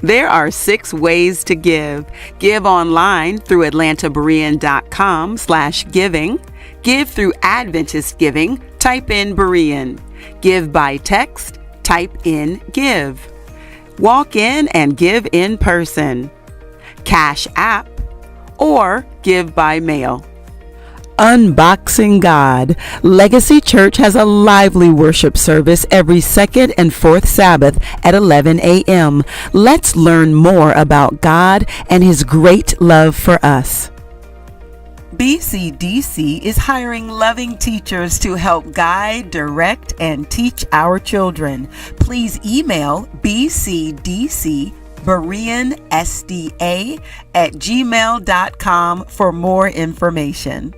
There are 6 ways to give. Give online through atlantaberean.com/giving. Give through Adventist Giving. Type in Berean. Give by text. Type in give. Walk in and give in person. Cash App or give by mail. Unboxing God. Legacy Church has a lively worship service every second and fourth Sabbath at 11 a.m. Let's learn more about God and His great love for us. BCDC is hiring loving teachers to help guide, direct, and teach our children. Please email bcdcbereansda@gmail.com for more information.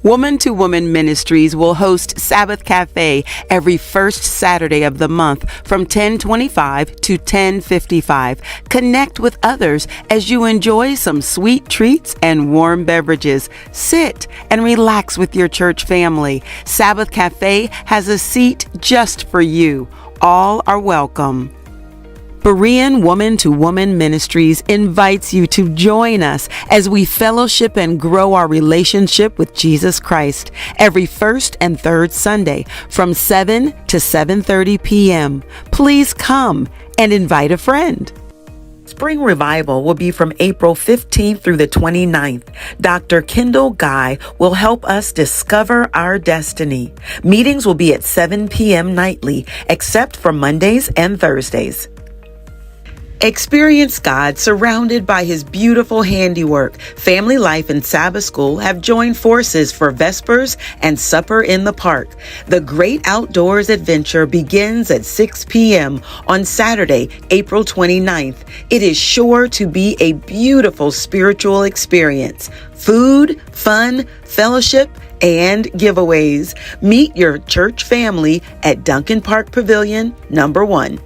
Woman to Woman Ministries will host Sabbath Cafe every first Saturday of the month from 10:25 to 10:55. Connect with others as you enjoy some sweet treats and warm beverages. Sit and relax with your church family. Sabbath Cafe has a seat just for you. All are welcome. Berean Woman to Woman Ministries invites you to join us as we fellowship and grow our relationship with Jesus Christ every first and third Sunday from 7 to 7:30 p.m. Please come and invite a friend. Spring Revival will be from April 15th through the 29th. Dr. Kendall Guy will help us discover our destiny. Meetings will be at 7 p.m. nightly, except for Mondays and Thursdays. Experience God surrounded by His beautiful handiwork. Family Life and Sabbath School have joined forces for Vespers and Supper in the Park. The Great Outdoors Adventure begins at 6 p.m. on Saturday, April 29th. It is sure to be a beautiful spiritual experience. Food, fun, fellowship, and giveaways. Meet your church family at Duncan Park Pavilion, number 1.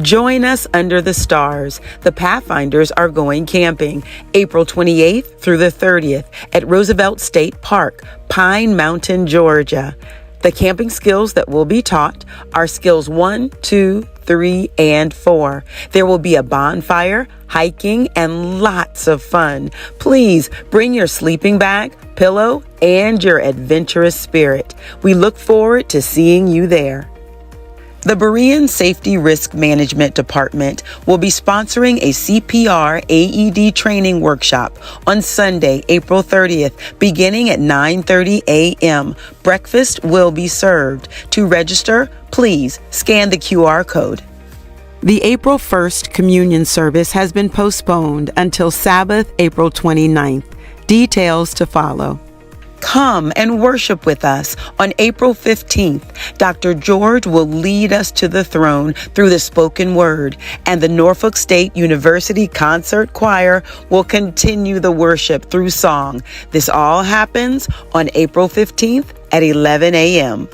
Join us under the stars. The Pathfinders are going camping April 28th through the 30th at Roosevelt State Park, Pine Mountain, Georgia. The camping skills that will be taught are skills 1, 2, 3, and 4. There will be a bonfire, hiking, and lots of fun. Please bring your sleeping bag, pillow, and your adventurous spirit. We look forward to seeing you there. The Berean Safety Risk Management Department will be sponsoring a CPR AED training workshop on Sunday, April 30th, beginning at 9:30 a.m. Breakfast will be served. To register, please scan the QR code. The April 1st communion service has been postponed until Sabbath, April 29th. Details to follow. Come and worship with us on April 15th. Dr. George will lead us to the throne through the spoken word, and the Norfolk State University Concert Choir will continue the worship through song. This all happens on April 15th at 11 a.m.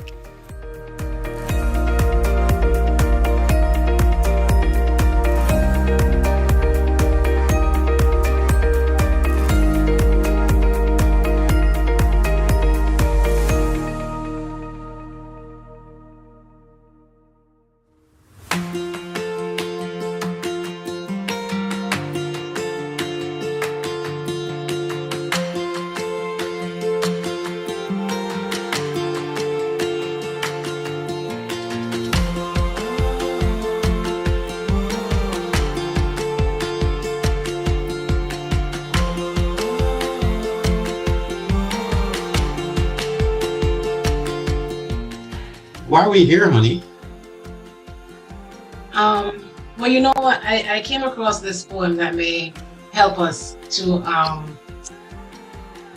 Why are we here, honey? Well, you know what? I came across this poem that may help us to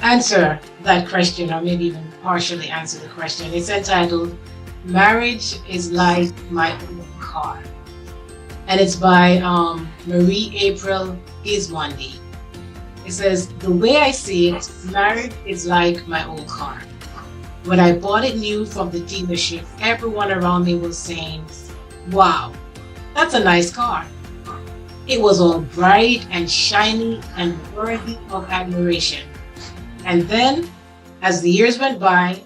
answer that question, or maybe even partially answer the question. It's entitled, Marriage is Like My Own Car. And it's by Marie April Gismondi. It says, the way I see it, marriage is like my old car. When I bought it new from the dealership, everyone around me was saying, wow, that's a nice car. It was all bright and shiny and worthy of admiration. And then, as the years went by,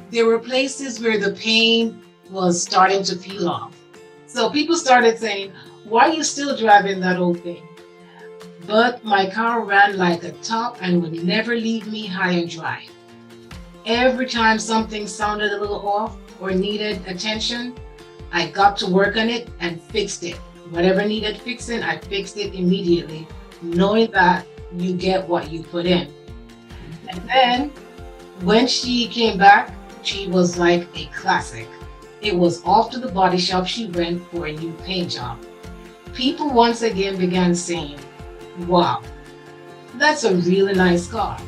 there were places where the paint was starting to peel off. So people started saying, why are you still driving that old thing? But my car ran like a top and would never leave me high and dry. Every time something sounded a little off or needed attention, I got to work on it and fixed it. Whatever needed fixing, I fixed it immediately, knowing that you get what you put in. And then when she came back, she was like a classic. It was off to the body shop she went for a new paint job. People once again began saying, wow, that's a really nice car.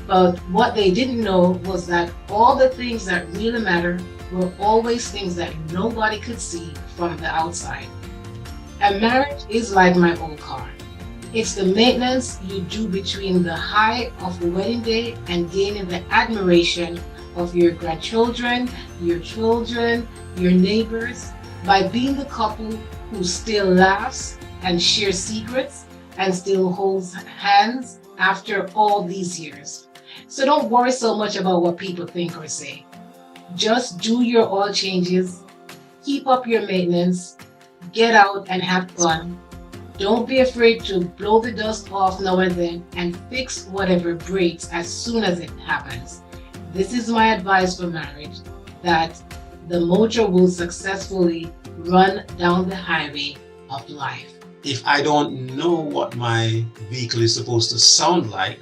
But what they didn't know was that all the things that really matter were always things that nobody could see from the outside. And marriage is like my old car. It's the maintenance you do between the high of the wedding day and gaining the admiration of your grandchildren, your children, your neighbors, by being the couple who still laughs and shares secrets and still holds hands after all these years. So don't worry so much about what people think or say. Just do your oil changes, keep up your maintenance, get out and have fun. Don't be afraid to blow the dust off now and then and fix whatever breaks as soon as it happens. This is my advice for marriage, that the motor will successfully run down the highway of life. If I don't know what my vehicle is supposed to sound like,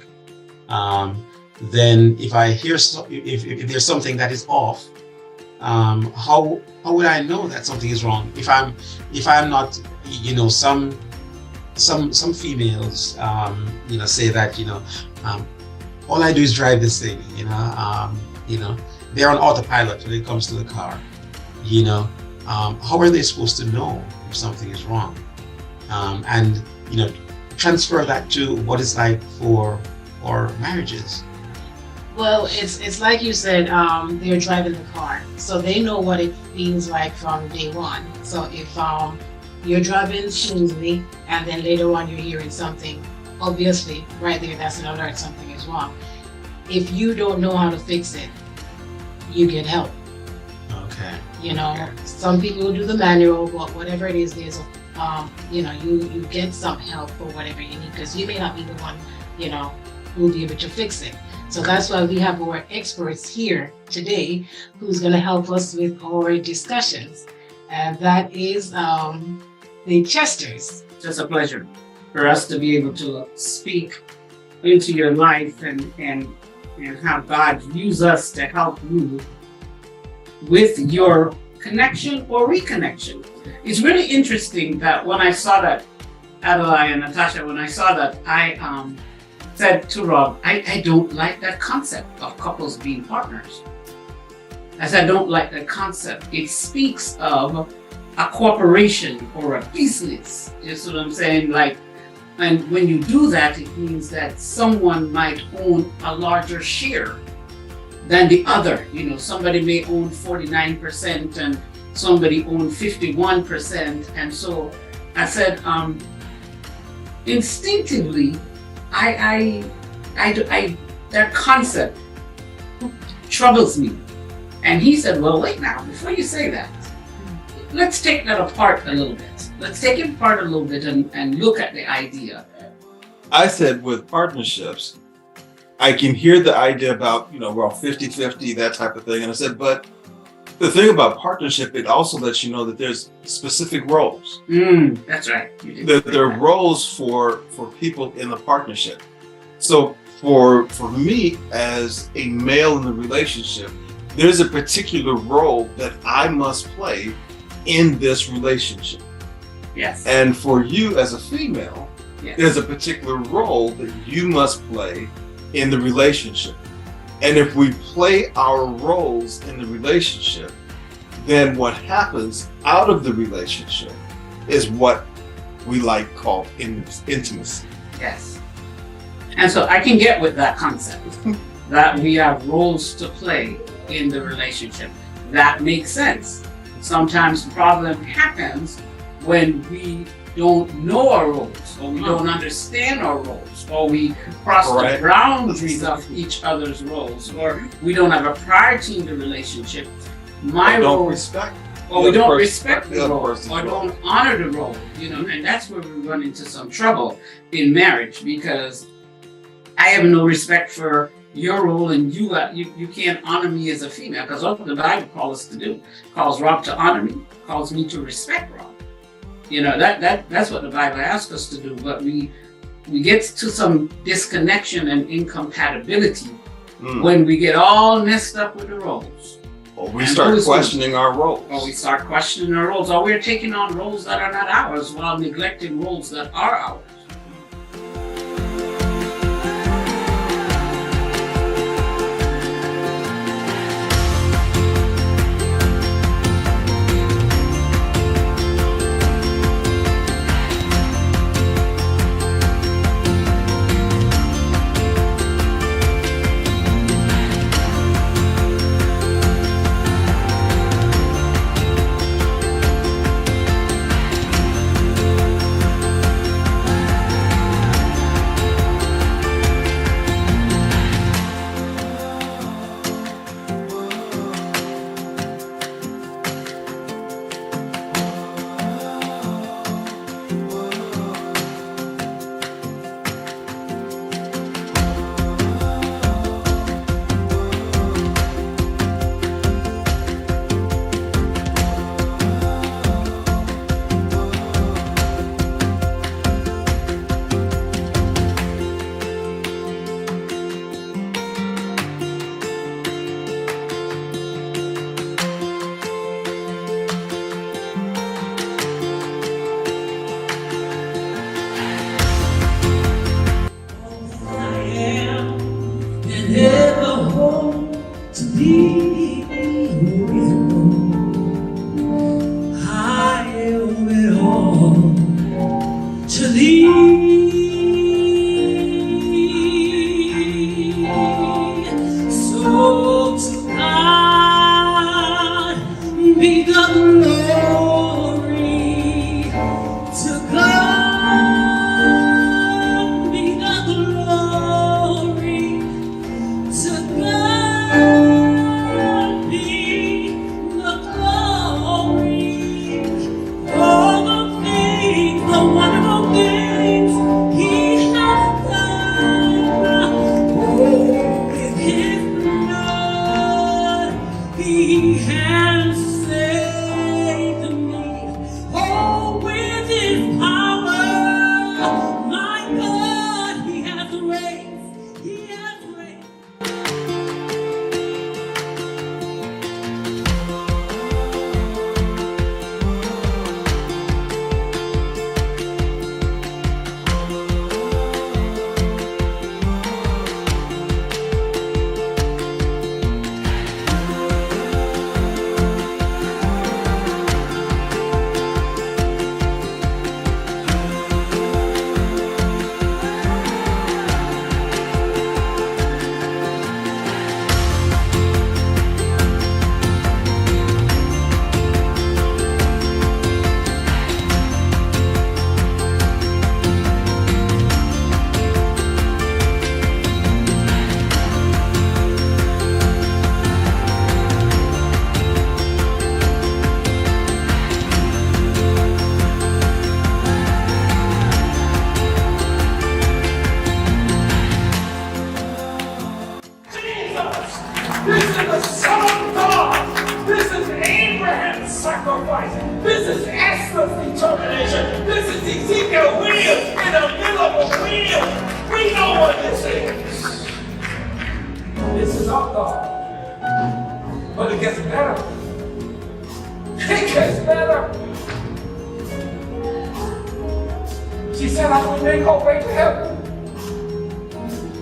then if I hear if there's something that is off, how would I know that something is wrong? If I'm not, some females, say that, all I do is drive this thing, they're on autopilot when it comes to the car, how are they supposed to know if something is wrong? And transfer that to what it's like for marriages. Well, it's like you said, they're driving the car, so they know what it feels like from day one. So if you're driving smoothly and then later on you're hearing something, obviously right there, that's an alert, something is wrong. If you don't know how to fix it, you get help. Okay. Some people do the manual, but whatever it is, there's you get some help for whatever you need, because you may not be the one, who will be able to fix it. So that's why we have our experts here today who's going to help us with our discussions. And that is the Chesters. It's a pleasure for us to be able to speak into your life and have God use us to help you with your connection or reconnection. It's really interesting that when I saw that, Adelaide and Natasha, when I saw that, I said to Rob, I don't like that concept of couples being partners. I said, I don't like that concept. It speaks of a corporation or a business. You see what I'm saying? And when you do that, it means that someone might own a larger share than the other. Somebody may own 49% and somebody own 51%. And so I said, instinctively, that concept troubles me. And he said, well, wait now, before you say that, let's take that apart a little bit. Let's take it apart a little bit and look at the idea. I said with partnerships, I can hear the idea about, 50-50, that type of thing. And I said, but the thing about partnership, it also lets you know that there's specific roles. That's right. There are roles for people in the partnership. So for me as a male in the relationship, there's a particular role that I must play in this relationship. Yes. And for you as a female, yes, there's a particular role that you must play in the relationship. And if we play our roles in the relationship, then what happens out of the relationship is what we call intimacy. Yes. And so I can get with that concept that we have roles to play in the relationship. That makes sense. Sometimes the problem happens when we don't know our roles, or we don't understand our roles, or we cross the boundaries of each other's roles, or we don't have a priority in the relationship. My role, don't respect. or we don't respect the the other role, person's or role. don't honor the role, and that's where we run into some trouble in marriage, because I have no respect for your role, and you can't honor me as a female, because what the Bible calls us to do, calls Rob to honor me, calls me to respect Rob. That's what the Bible asks us to do, but we get to some disconnection and incompatibility when we get all messed up with the roles. Or we start questioning our roles. Or we start questioning our roles, or we're taking on roles that are not ours while neglecting roles that are ours. This is the Son of God. This is Abraham's sacrifice. This is Esther's determination. This is Ezekiel's wheel in the middle of a wheel. We know what this is. This is our God. But it gets better. It gets better. She said, I'm going to make her way to heaven.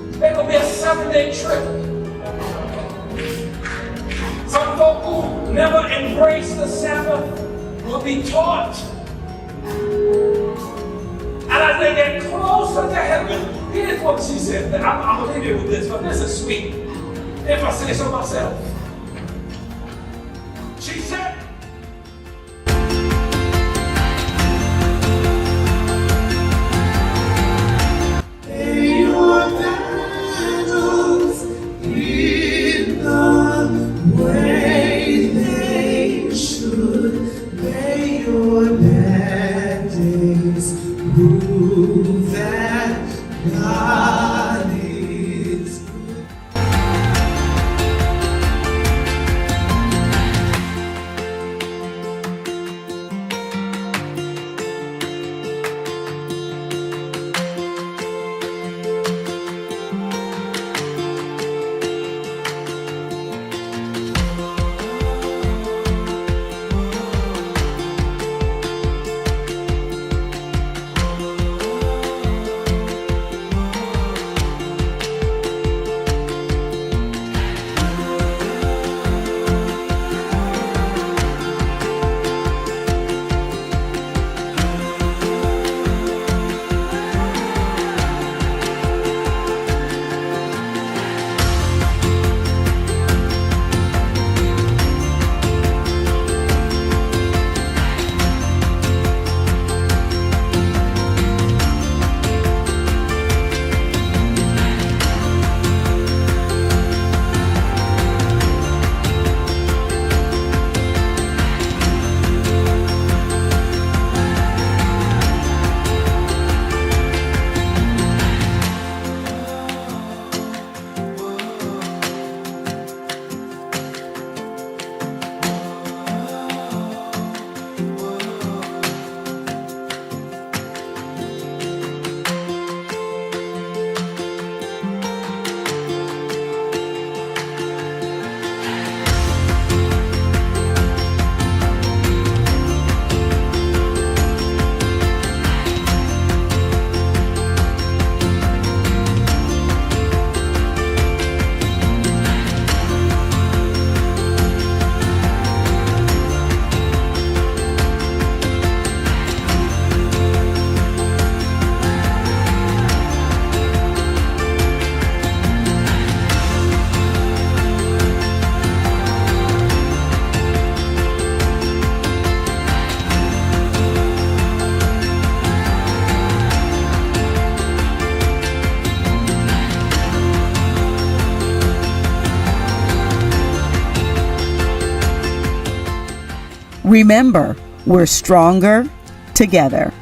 It's going to be a 7-day trip. Some folk who never embrace the Sabbath will be taught. And as they get closer to heaven, here's what she said. I'm going to leave you with this, but this is sweet. If I say so myself. She said, way they should Remember, we're stronger together.